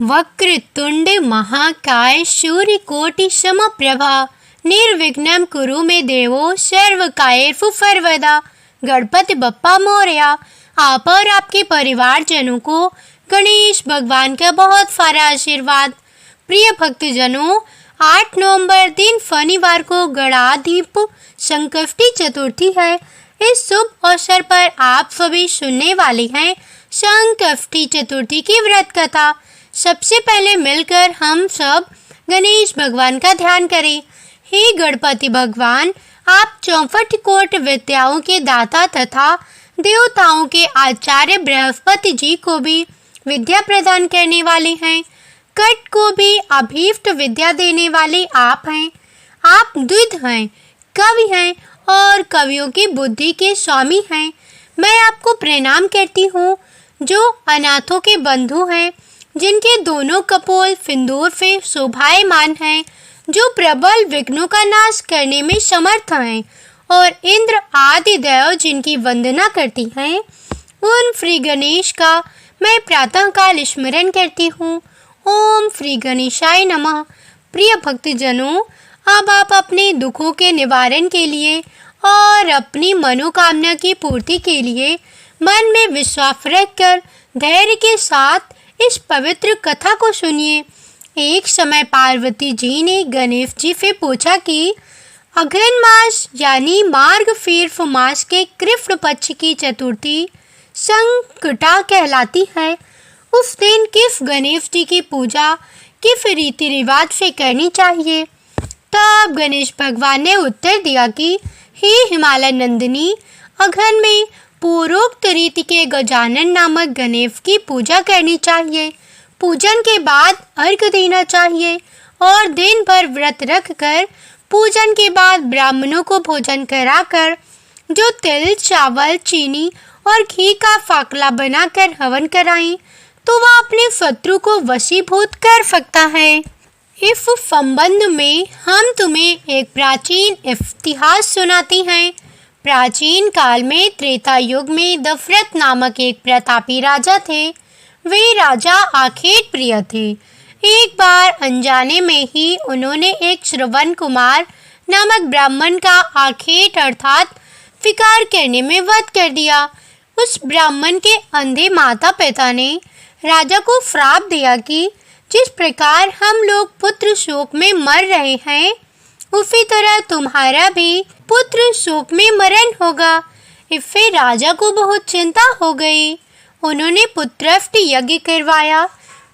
वक्रतुंड महाकाय सूर्यकोटि समप्रभा निर्विघ्नं कुरु मे देवो सर्वकार्येषु सर्वदा। गणपति बप्पा मोरया। आप और आपके परिवारजनों को गणेश भगवान का बहुत सारा आशीर्वाद। प्रिय भक्तजनों, 8 नवंबर दिन शनिवार को गणाधिप संकष्टी चतुर्थी है। इस शुभ अवसर पर आप सभी सुनने वाले हैं संकष्टी चतुर्थी की व्रत कथा। सबसे पहले मिलकर हम सब गणेश भगवान का ध्यान करें। हे गणपति भगवान, आप 64 कोटि विद्याओं के दाता तथा देवताओं के आचार्य बृहस्पति जी को भी विद्या प्रदान करने वाले हैं। कट को भी अभीष्ट विद्या देने वाले आप हैं। आप द्विध हैं, कवि हैं और कवियों की बुद्धि के स्वामी हैं। मैं आपको प्रणाम करती हूँ जो अनाथों के बंधु हैं, जिनके दोनों कपोल सिंदूर से शोभायमान हैं, जो प्रबल विघ्नों का नाश करने में समर्थ हैं और इंद्र आदि देव जिनकी वंदना करती हैं। उन श्री गणेश का मैं प्रातःकाल स्मरण करती हूँ। ओम श्री गणेशाय नमः। प्रिय भक्तजनों, अब आप अपने दुखों के निवारण के लिए और अपनी मनोकामना की पूर्ति के लिए मन में विश्वास रखकर धैर्य के साथ इस पवित्र कथा को सुनिए। एक समय पार्वती जी ने गणेश जी से पूछा कि अग्रहण मास यानी मार्गशीर्ष मास के कृष्ण पक्ष की चतुर्थी संकटा कहलाती है। उस दिन किस गणेश जी की पूजा किस रीति रिवाज से करनी चाहिए? तब गणेश भगवान ने उत्तर दिया कि हे हिमालय नंदिनी, अग्रहण में पूर्वोक्त रीति के गजानन नामक गणेश की पूजा करनी चाहिए। पूजन के बाद अर्घ्य देना चाहिए और दिन भर व्रत रखकर पूजन के बाद ब्राह्मणों को भोजन कराकर जो तिल, चावल, चीनी और घी का फाकला बनाकर हवन कराएं, तो वह अपने शत्रु को वशीभूत कर सकता है। इस संबंध में हम तुम्हें एक प्राचीन इतिहास सुनाते हैं। प्राचीन काल में त्रेता युग में दशरथ नामक एक प्रतापी राजा थे। वे राजा आखेट प्रिय थे। एक बार अनजाने में ही उन्होंने एक श्रवण कुमार नामक ब्राह्मण का आखेट अर्थात शिकार करने में वध कर दिया। उस ब्राह्मण के अंधे माता पिता ने राजा को श्राप दिया कि जिस प्रकार हम लोग पुत्र शोक में मर रहे हैं, उसी तरह तुम्हारा भी पुत्र शोक में मरण होगा। इससे राजा को बहुत चिंता हो गई। उन्होंने पुत्रस्थ यज्ञ करवाया।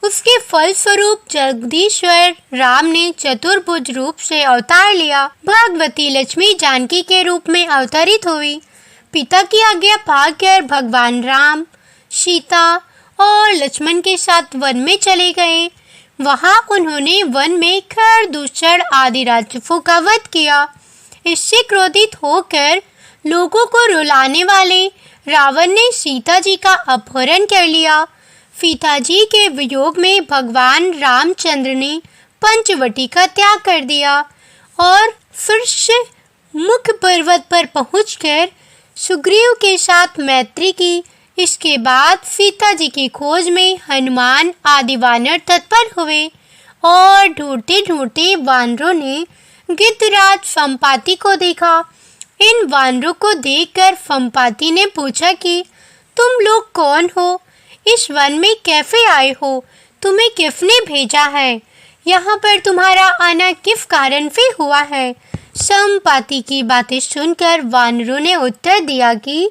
उसके फलस्वरूप जगदीश्वर राम ने चतुर्भुज रूप से अवतार लिया। भगवती लक्ष्मी जानकी के रूप में अवतरित हुई। पिता की आज्ञा पाकर भगवान राम, सीता और लक्ष्मण के साथ वन में चले गए। वहां उन्होंने वन में खर, दूषण आदि राक्षसों का वध किया। इससे क्रोधित होकर लोगों को रुलाने वाले रावण ने सीता जी का अपहरण कर लिया। सीता जी के वियोग में भगवान रामचंद्र ने पंचवटी का त्याग कर दिया और फिर से मुख पर्वत पर पहुंचकर सुग्रीव के साथ मैत्री की। इसके बाद सीता जी की खोज में हनुमान आदि वानर तत्पर हुए और ढूंढते ढूंढते वानरों ने गिद्धराज संपाति को देखा। इन वानरों को देखकर संपाति ने पूछा कि तुम लोग कौन हो? इस वन में कैसे आए हो? तुम्हें किसने भेजा है? यहाँ पर तुम्हारा आना किस कारण से हुआ है? संपाति की बातें सुनकर वानरों ने उत्तर दिया कि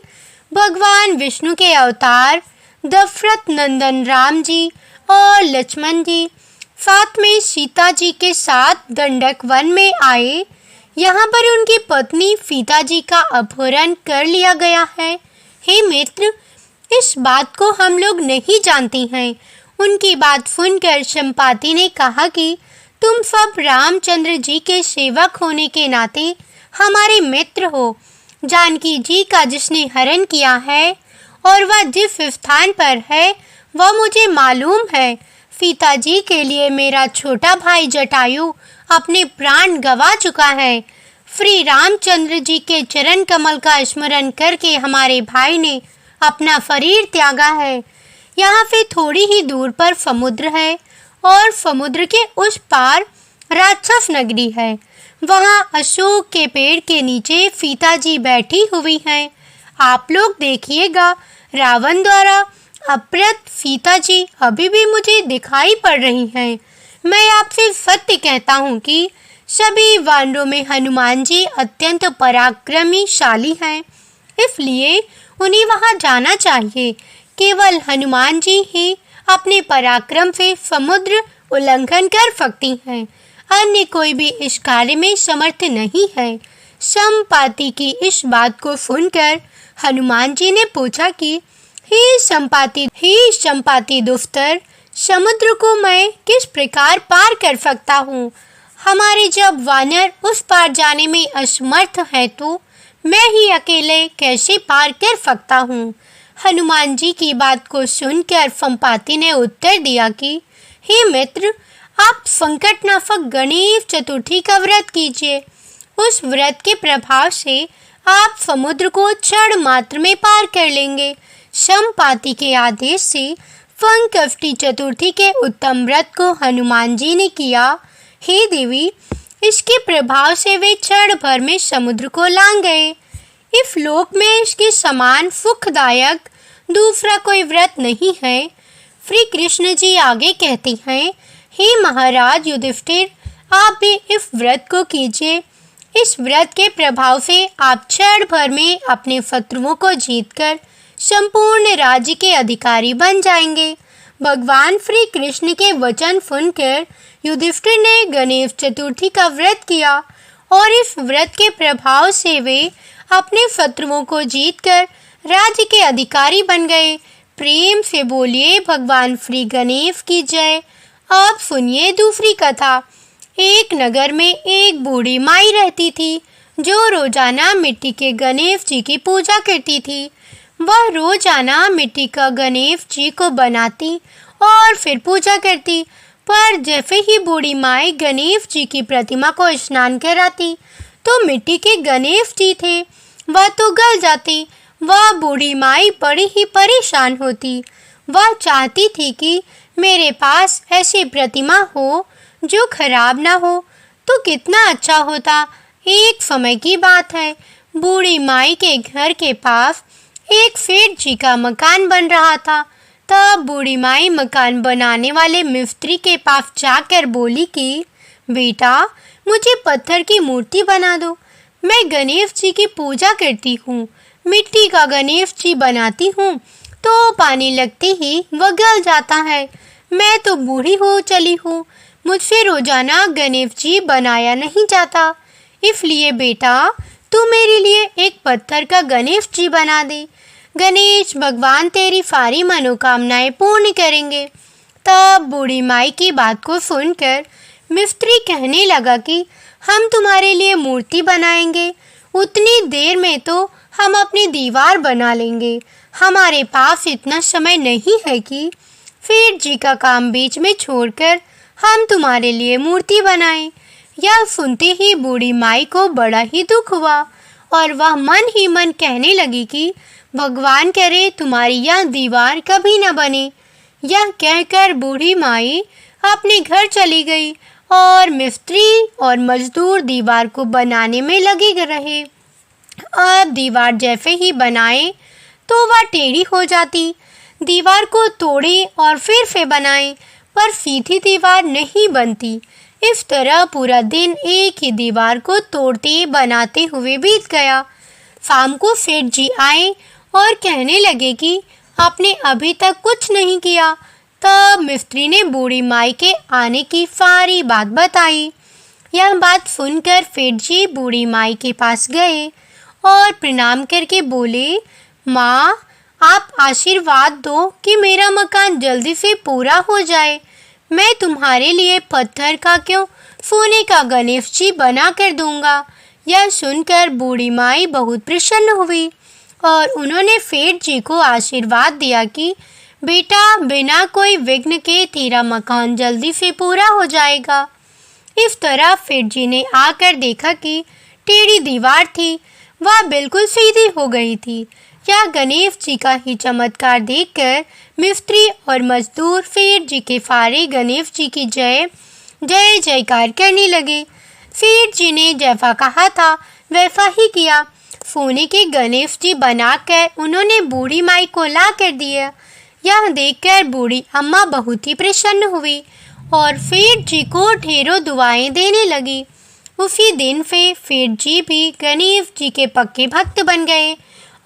भगवान विष्णु के अवतार दशरथ नंदन राम जी और लक्ष्मण जी साथ में सीता जी के साथ दंडक वन में आए। यहाँ पर उनकी पत्नी सीता जी का अपहरण कर लिया गया है। हे मित्र, इस बात को हम लोग नहीं जानते हैं। उनकी बात सुनकर संपाति ने कहा कि तुम सब रामचंद्र जी के सेवक होने के नाते हमारे मित्र हो। जानकी जी का जिसने हरण किया है और वह जिस स्थान पर है वह मुझे मालूम है। सीता जी के लिए मेरा छोटा भाई जटायु अपने प्राण गंवा चुका है। श्री रामचंद्र जी के चरण कमल का स्मरण करके हमारे भाई ने अपना शरीर त्यागा है। यहाँ से थोड़ी ही दूर पर समुद्र है और समुद्र के उस पार राक्षस नगरी है। वहाँ अशोक के पेड़ के नीचे सीता जी बैठी हुई हैं। आप लोग देखिएगा, रावण द्वारा अपहृत सीता जी अभी भी मुझे दिखाई पड़ रही हैं। मैं आपसे सत्य कहता हूँ कि सभी वानरों में हनुमान जी अत्यंत पराक्रमीशाली हैं, इसलिए उन्हें वहाँ जाना चाहिए। केवल हनुमान जी ही अपने पराक्रम से समुद्र उल्लंघन कर सकती हैं, अन्य कोई भी इस कार्य में समर्थ नहीं है। संपाति की इस बात को सुनकर हनुमान जी ने पूछा कि हे संपाति दुष्टर, समुद्र को मैं किस प्रकार पार कर सकता हूँ? हमारे जब वानर उस पार जाने में असमर्थ है तो मैं ही अकेले कैसे पार कर सकता हूँ? हनुमान जी की बात को सुनकर संपाति ने उत्तर दिया कि हे मित्र, आप संकटनाशक गणेश चतुर्थी का व्रत कीजिए। उस व्रत के प्रभाव से आप समुद्र को क्षण मात्र में पार कर लेंगे। संपाति के आदेश से संकष्टी चतुर्थी के उत्तम व्रत को हनुमान जी ने किया। हे देवी, इसके प्रभाव से वे क्षण भर में समुद्र को लांघ गए। इस लोक में इसके समान सुखदायक दूसरा कोई व्रत नहीं है। श्री कृष्ण जी आगे कहते हैं, हे महाराज युधिष्ठिर, आप भी इस व्रत को कीजिए। इस व्रत के प्रभाव से आप क्षण भर में अपने शत्रुओं को जीतकर संपूर्ण राज्य के अधिकारी बन जाएंगे। भगवान श्री कृष्ण के वचन सुनकर युधिष्ठिर ने गणेश चतुर्थी का व्रत किया और इस व्रत के प्रभाव से वे अपने शत्रुओं को जीतकर राज्य के अधिकारी बन गए। प्रेम से बोलिए भगवान श्री गणेश की जय। अब सुनिए दूसरी कथा। एक नगर में एक बूढ़ी माई रहती थी जो रोजाना मिट्टी के गणेश जी की पूजा करती थी। वह रोजाना मिट्टी का गणेश जी को बनाती और फिर पूजा करती, पर जैसे ही बूढ़ी माई गणेश जी की प्रतिमा को स्नान कराती तो मिट्टी के गणेश जी थे वह तो गल जाते। वह बूढ़ी माई बड़ी ही परेशान होती। वह चाहती थी कि मेरे पास ऐसी प्रतिमा हो जो खराब ना हो, तो कितना अच्छा होता। एक समय की बात है, बूढ़ी माई के घर के पास एक सेठ जी का मकान बन रहा था। तब बूढ़ी माई मकान बनाने वाले मिस्त्री के पास जाकर बोली कि बेटा, मुझे पत्थर की मूर्ति बना दो। मैं गणेश जी की पूजा करती हूँ, मिट्टी का गणेश जी बनाती हूँ तो पानी लगते ही वह गल जाता है। मैं तो बूढ़ी हो चली हूँ, मुझसे रोजाना गणेश जी बनाया नहीं जाता, इसलिए बेटा तू मेरे लिए एक पत्थर का गणेश जी बना दे। गणेश भगवान तेरी सारी मनोकामनाएं पूर्ण करेंगे। तब बूढ़ी माई की बात को सुनकर मिस्त्री कहने लगा कि हम तुम्हारे लिए मूर्ति बनाएंगे, उतनी देर में तो हम अपनी दीवार बना लेंगे। हमारे पास इतना समय नहीं है कि सेठ जी का काम बीच में छोड़कर हम तुम्हारे लिए मूर्ति बनाएं। यह सुनते ही बूढ़ी माई को बड़ा ही दुख हुआ और वह मन ही मन कहने लगी कि भगवान करे तुम्हारी यह दीवार कभी न बने। यह कहकर बूढ़ी माई अपने घर चली गई और मिस्त्री और मजदूर दीवार को बनाने में लगे रहे। अब दीवार जैसे ही बनाए तो वह टेढ़ी हो जाती। दीवार को तोड़े और फिर से बनाए, पर सीधी दीवार नहीं बनती। इस तरह पूरा दिन एक ही दीवार को तोड़ते बनाते हुए बीत गया। शाम को सेठ जी आए और कहने लगे कि आपने अभी तक कुछ नहीं किया। तब मिस्त्री ने बूढ़ी माई के आने की सारी बात बताई। यह बात सुनकर सेठ जी बूढ़ी माई के पास गए और प्रणाम करके बोले, माँ, आप आशीर्वाद दो कि मेरा मकान जल्दी से पूरा हो जाए। मैं तुम्हारे लिए पत्थर का क्यों, सोने का गणेश जी बना कर दूंगा। यह सुनकर बूढ़ी माई बहुत प्रसन्न हुई और उन्होंने सेठ जी को आशीर्वाद दिया कि बेटा, बिना कोई विघ्न के तेरा मकान जल्दी से पूरा हो जाएगा। इस तरह सेठ जी ने आकर देखा कि टेढ़ी दीवार थी, वह बिल्कुल सीधी हो गई थी। यह गणेश जी का ही चमत्कार देखकर मिस्त्री और मजदूर सेठ जी के फारे गणेश जी की जय जय जयकार करने लगे। सेठ जी ने जैसा कहा था वैसा ही किया। सोने के गणेश जी बनाकर उन्होंने बूढ़ी माई को ला कर दिया। यह देखकर बूढ़ी अम्मा बहुत ही प्रसन्न हुई और सेठ जी को ढेरों दुआएं देने लगी। उसी दिन से सेठ जी भी गणेश जी के पक्के भक्त बन गए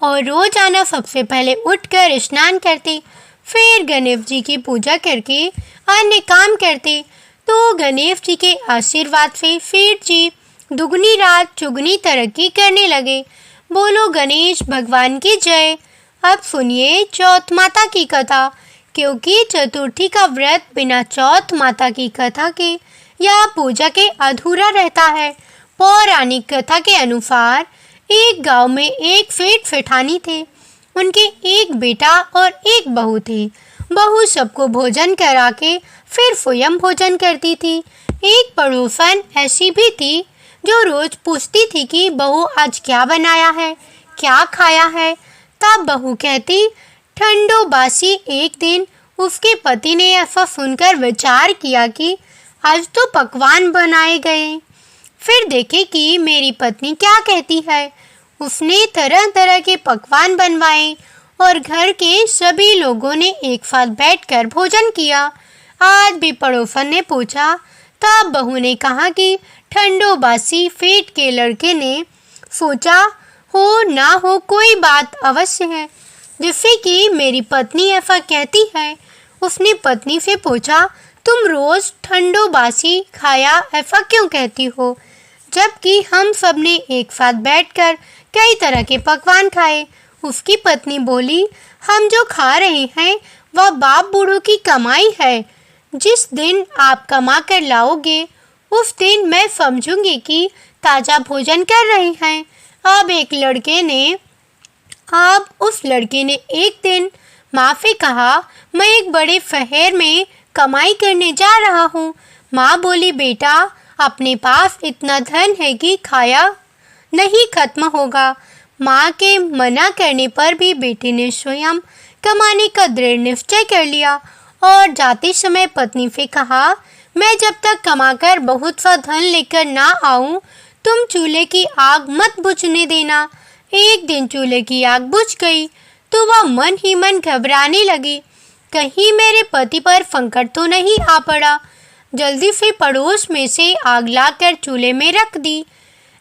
और रोजाना सबसे पहले उठकर स्नान करते, फिर गणेश जी की पूजा करके अन्य काम करते। तो गणेश जी के आशीर्वाद से सेठ जी दुगनी रात चुगनी तरक्की करने लगे। बोलो गणेश भगवान की जय। अब सुनिए चौथ माता की कथा, क्योंकि चतुर्थी का व्रत बिना चौथ माता की कथा के या पूजा के अधूरा रहता है। पौराणिक कथा के अनुसार एक गांव में एक सेठ सेठानी थे। उनके एक बेटा और एक बहू थे। बहू सबको भोजन करा के फिर स्वयं भोजन करती थी। एक पड़ोसन ऐसी भी थी जो रोज पूछती थी कि बहू आज क्या बनाया है, क्या खाया है। तब बहू कहती, ठंडो बासी। एक दिन उसके पति ने ऐसा सुनकर विचार किया कि आज तो पकवान बनाए गए, फिर देखे कि मेरी पत्नी क्या कहती है। उसने तरह तरह के पकवान बनवाए और घर के सभी लोगों ने एक साथ बैठकर भोजन किया। आज भी पड़ोसन ने पूछा, तब बहू ने कहा कि ठंडो बासी। सेठ के लड़के ने सोचा, हो ना हो कोई बात अवश्य है, जिससे कि मेरी पत्नी ऐसा कहती है। उसने पत्नी से पूछा, तुम रोज ठंडो बासी खाया ऐसा क्यों कहती हो, जबकि हम सब ने एक साथ बैठकर कई तरह के पकवान खाए। उसकी पत्नी बोली, हम जो खा रहे हैं वह बाप बूढ़ों की कमाई है। जिस दिन आप कमा कर लाओगे उस दिन मैं समझूंगी कि ताज़ा भोजन कर रहे हैं। अब उस लड़के ने एक दिन माँ से कहा, मैं एक बड़े शहर में कमाई करने जा रहा हूँ। माँ बोली, बेटा अपने पास इतना धन है कि खाया नहीं खत्म होगा। माँ के मना करने पर भी बेटे ने स्वयं कमाने का दृढ़ निश्चय कर लिया और जाते समय पत्नी से कहा, मैं जब तक कमाकर बहुत सा धन लेकर ना आऊं तुम चूल्हे की आग मत बुझने देना। एक दिन चूल्हे की आग बुझ गई तो वह मन ही मन घबराने लगी, कहीं मेरे पति पर संकट तो नहीं आ पड़ा। जल्दी से पड़ोस में से आग लाकर चूल्हे में रख दी।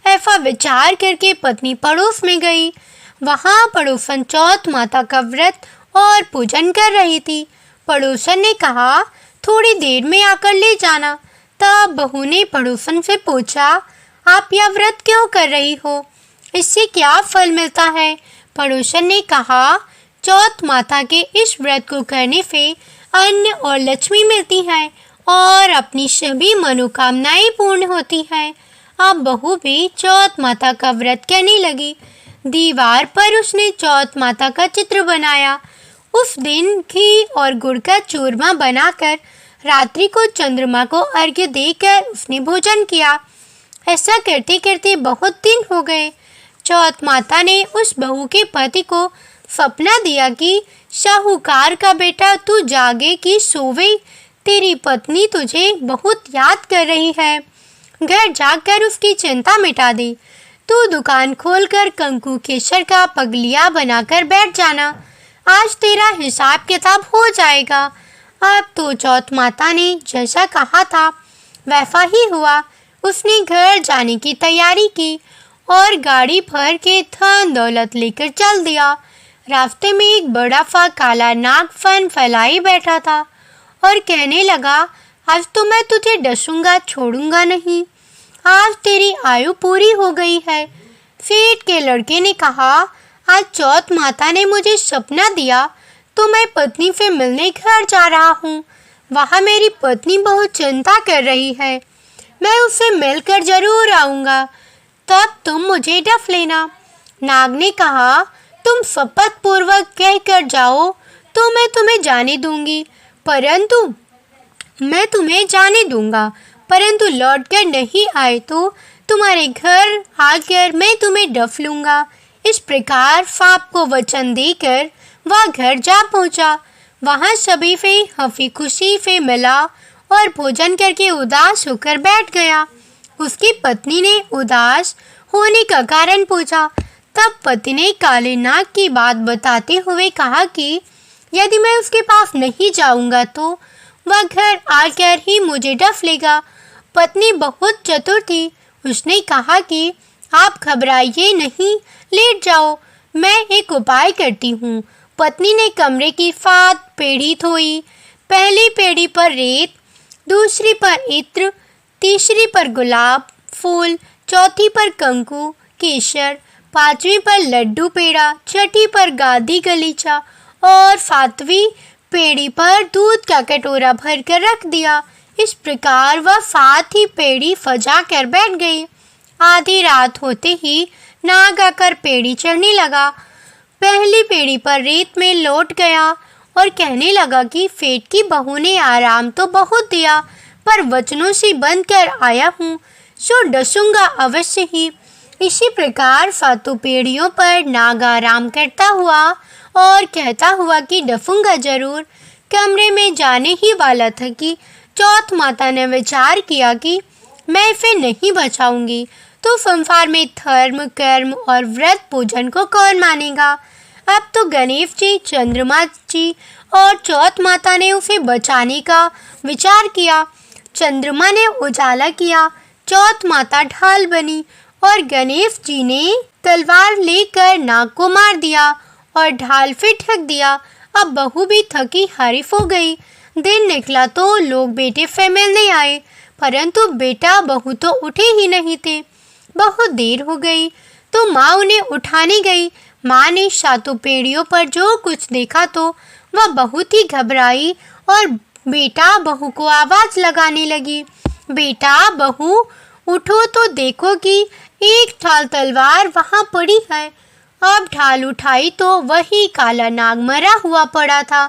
ऐसा विचार करके पत्नी पड़ोस में गई। वहाँ पड़ोसन चौथ माता का व्रत और पूजन कर रही थी। पड़ोसन ने कहा, थोड़ी देर में आकर ले जाना। तब बहू ने पड़ोसन से पूछा, आप यह व्रत क्यों कर रही हो, इससे क्या फल मिलता है। पड़ोसन ने कहा, चौथ माता के इस व्रत को करने से अन्न और लक्ष्मी मिलती है और अपनी सभी मनोकामनाएं पूर्ण होती हैं। अब बहू भी चौथ माता का व्रत करने लगी। दीवार पर उसने चौथ माता का चित्र बनाया। उस दिन घी और गुड़ का चूरमा बनाकर रात्रि को चंद्रमा को अर्घ्य देकर उसने भोजन किया। ऐसा करते करते बहुत दिन हो गए। चौथ माता ने उस बहू के पति को सपना दिया कि साहूकार का बेटा तू जागे कि सोवे, तेरी पत्नी तुझे बहुत याद कर रही है। घर जाकर उसकी चिंता मिटा दे। तू दुकान खोलकर कंकु केसर का पगलिया बनाकर बैठ जाना। आज तेरा हिसाब किताब हो जाएगा। अब तो चौथ माता ने जैसा कहा था वैसा ही हुआ। उसने घर जाने की तैयारी की और गाड़ी भर के धन दौलत लेकर चल दिया। रास्ते में एक बड़ा सा काला नाग फन फैलाई बैठा था और कहने लगा, आज तो मैं तुझे डसूंगा छोड़ूंगा नहीं। आज तेरी आयु पूरी हो गई है। सेठ के लड़के ने कहा, आज चौथ माता ने मुझे सपना दिया तो मैं पत्नी से मिलने घर जा रहा हूँ। वहाँ मेरी पत्नी बहुत चिंता कर रही है। मैं उससे मिलकर जरूर आऊँगा, तब तुम मुझे डफ लेना। नाग ने कहा, तुम शपथ पूर्वक कहकर जाओ तो मैं तुम्हें जाने दूंगी, परंतु लौट कर नहीं आए तो तुम्हारे घर आकर मैं तुम्हें डफ लूँगा। इस प्रकार फाप को वचन देकर वह घर जा पहुंचा। वहां सभी से हंसी खुशी से मिला और भोजन करके उदास होकर बैठ गया। उसकी पत्नी ने उदास होने का कारण पूछा। तब पति ने काले नाग की बात बताते हुए कहा कि यदि मैं उसके पास नहीं जाऊंगा तो वह घर आकर ही मुझे डस लेगा। पत्नी बहुत चतुर थी। उसने कहा कि आप घबराइए नहीं, लेट जाओ, मैं एक उपाय करती हूँ। पत्नी ने कमरे की 7 पेड़ी धोई। पहली पेड़ी पर रेत, दूसरी पर इत्र, तीसरी पर गुलाब फूल, चौथी पर कंकु केसर, 5वीं पर लड्डू पेड़ा, छठी पर गादी गलीचा और 7वीं पेड़ी पर दूध का कटोरा भरकर रख दिया। इस प्रकार वह 7 ही पेड़ी सजा कर बैठ गई। आधी रात होते ही नाग आकर पेड़ी चढ़ने लगा। पहली पेड़ी पर रेत में लौट गया और कहने लगा कि सेठ की बहू ने आराम तो बहुत दिया, पर वचनों से बंध कर आया हूँ, सो डसूंगा अवश्य ही। इसी प्रकार 7 पेड़ियों पर नाग आराम करता हुआ और कहता हुआ कि डसूंगा जरूर, कमरे में जाने ही वाला था कि चौथ माता ने विचार किया कि मैं इसे नहीं बचाऊंगी तो संसार में धर्म कर्म और व्रत पूजन को कौन मानेगा। अब तो गणेश जी, चंद्रमा जी और चौथ माता ने उसे बचाने का विचार किया। चंद्रमा ने उजाला किया, चौथ माता ढाल बनी और गणेश जी ने तलवार लेकर नाग को मार दिया और ढाल से ढक दिया। अब बहू भी थकी हारी हो गई। दिन निकला तो लोग बेटे से मिलने आए, परंतु बेटा बहू तो उठे ही नहीं थे। बहुत देर हो गई तो माँ उन्हें उठाने गई। माँ ने 7 पेड़ियों पर जो कुछ देखा तो वह बहुत ही घबराई और बेटा बहू को आवाज लगाने लगी, बेटा बहू उठो तो देखो कि एक ढाल तलवार वहां पड़ी है। अब ढाल उठाई तो वही काला नाग मरा हुआ पड़ा था।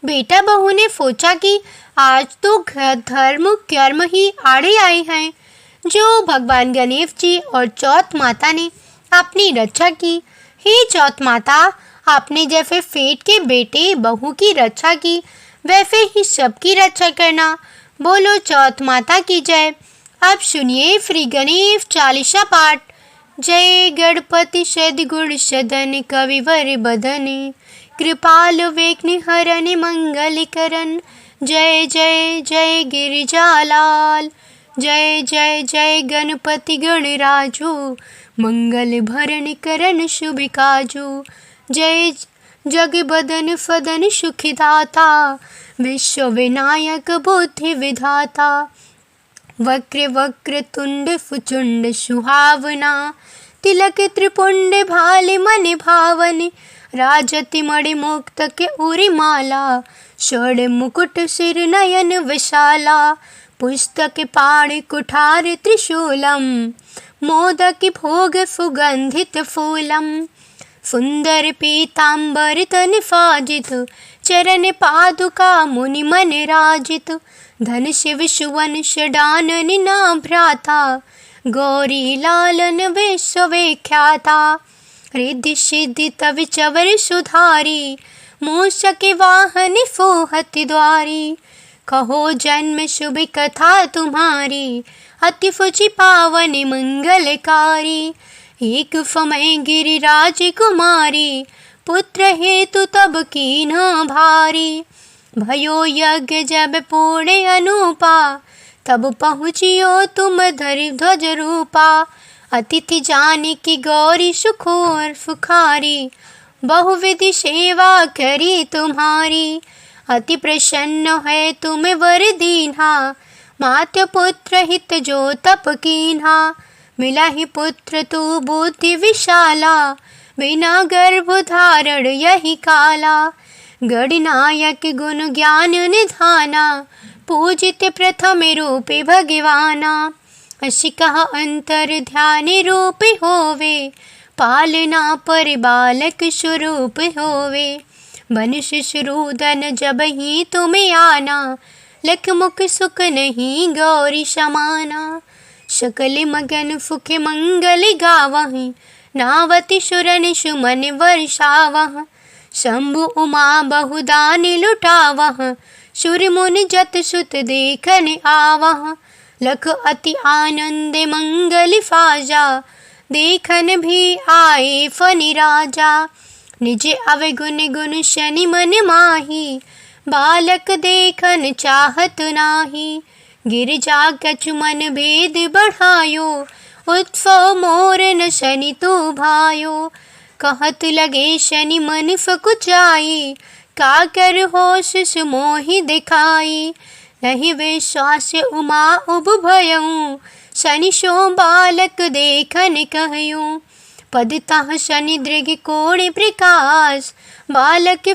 बेटा बहू ने सोचा कि आज तो धर्म कर्म ही आड़े आए हैं, जो भगवान गणेश जी और चौथ माता ने अपनी रक्षा की। हे चौथ माता, आपने जैसे सेठ के बेटे बहू की रक्षा की, वैसे ही सबकी रक्षा करना। बोलो चौथ माता की जय। अब सुनिए श्री गणेश चालीसा पाठ। जय गणपति सद्गुण सदन कविवर बदन, कृपाल विघ्न हरन मंगल करन। जय जय जय गिरिजालाल, जय जय जय गणपति गणराजू, मंगल भरण करन शुभ काजू। जय जग बदन फदन सुखदाता, विश्व विनायक बुद्धि विधाता। वक्र वक्र तुंड फुचुंड सुहावना, तिलक त्रिपुंड भाले मन भावन। राजति मणि मुक्त के उरी माला, षड़ मुकुट सिर नयन विशाला। पुस्तक पाणि कुठार त्रिशूलम, मोदक भोग सुगंधित फूलम। सुंदर पीतांबर तन फाजित, चरण पादुका मुनि मन राजित। धन शिव सुवन षडानन ना भ्राता, गौरी लालन विश्व विख्याता। रिद्धि सिद्धि तव चवर सुधारी, मूषक वाहन सोहत द्वारी। कहो जन्म शुभ कथा तुम्हारी, अति फुचि पावन मंगलकारी। एक समय गिरिराज कुमारी, पुत्र हेतु तब कीन्हा भारी। भयो यज्ञ जब पूर्ण अनुपा, तब पहुँचियो तुम धरि ध्वज रूपा। अतिथि जाने की गौरी सुखोर सुखारी, बहुविधि सेवा करी तुम्हारी। अति प्रसन्न है तुम वर दीन्हा, मात्य पुत्र हित जो तप कीन्हा। मिला ही पुत्र तू बुद्धि विशाला, बिना गर्भ धारण यही काला। गणनायक गुण ज्ञान निधाना, पूजित प्रथम रूपे भगवाना। असी कहा अंतर ध्यान रूप होवे, पालना पर बालक स्वरूप होवे। बन शिशुरूदन जब ही तुम्हें आना, लख मुख सुख नहीं गौरी समाना। सकल मगन सुख मंगल गावहीं, नावति सुरनि सुमन वर्षावह। शंभु उमा बहुदान लुटावह। सुर मुनि जत सुत देखन आवह। लख अति आनंद मंगल फाजा। देखन भी आए फनि राजा। निज अवगुण गुण शनि मन माही। बालक देखन चाहत नाही। गिरजा कछु मन भेद बढ़ायो। उत्सव मोर न शनि तू भायो। कहत लगे शनि मन फकुचाई। का कर होश मोहि दिखाई। नहीं विश्वास उमा उब भयऊँ। शनि शो बालक देखन कहयूँ। पद तह शनि दृग कोण प्रकाश। बालक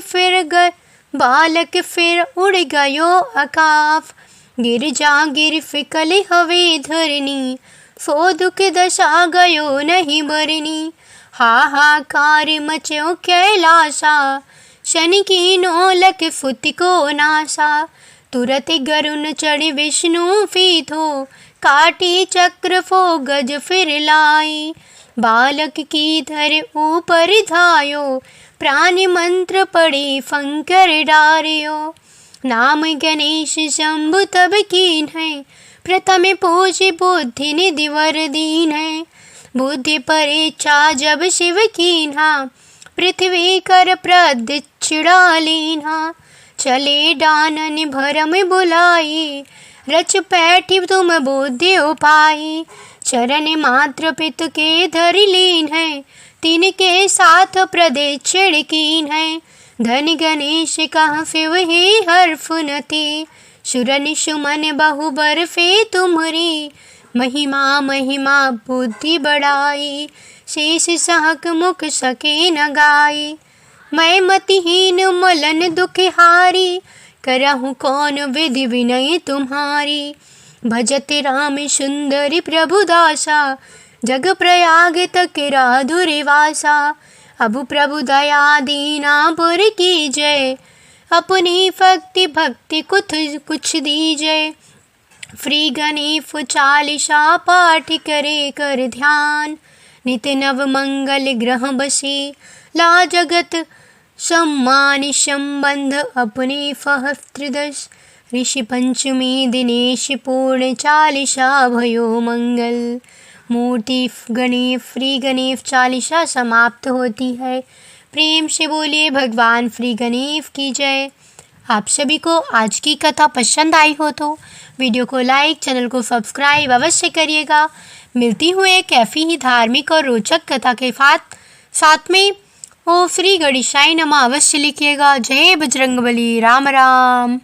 फिर उड़ गयो आकाश। गिरजा गिर फिकल हवे धरनी। सो दुख दशा गयो नहीं बरनी। हाहाकार मच्यो कैलासा। शनि की नौलख फुत को नासा। तुरत गरुन चढ़ विष्णु फीथो। काटी चक्र फो गज फिर लाई। बालक की धर ऊपर धायो। प्राण मंत्र पढ़े फंकर डारियो। नाम गणेश शंभु तब कीन है। प्रथम पूज बुद्धि निधि वर दीन है। बुद्धि परीक्षा जब शिव कीन्हा। पृथ्वी कर प्रदक्षिणा लीन्हा। चले डानन भरम बुलाई। रच पैठी तुम बुद्धि उपाई। चरण मात्र पित के धर लीन है। तिनके साथ प्रदक्षिण कीन है। धन गणेश कह फिर ही हर फुनती। सुरनि सुमन बहु बरफे तुम्हरी। महिमा महिमा बुद्धि बढ़ाई। शेष सहक मुख सके न गाई। मैं मतिहीन मलन दुख हारी। करहु कौन विधि विनय तुम्हारी। भजत राम सुंदरी प्रभु दासा। जग प्रयाग तक राधुरिवासा। अबु प्रभु दया दीना पुर की जय। अपनी भक्ति कुछ दीजय। श्री गणेश चालीसा पाठ करे कर ध्यान। नित नव मंगल ग्रह बसे। ला जगत सम्मान संबंध अपने सहस्त्रदश। ऋषि पंचमी दिनेश पूर्ण चालीसा भयो मंगल। मूर्ति गणेश श्री गणेश चालीसा समाप्त होती है। प्रेम से बोलिए भगवान श्री गणेश की जय। आप सभी को आज की कथा पसंद आई हो तो वीडियो को लाइक, चैनल को सब्सक्राइब अवश्य करिएगा। मिलती हूँ एक ऐसी ही धार्मिक और रोचक कथा के साथ में ओ श्री गणेशाय नमः अवश्य लिखिएगा। जय बजरंगबली। राम राम।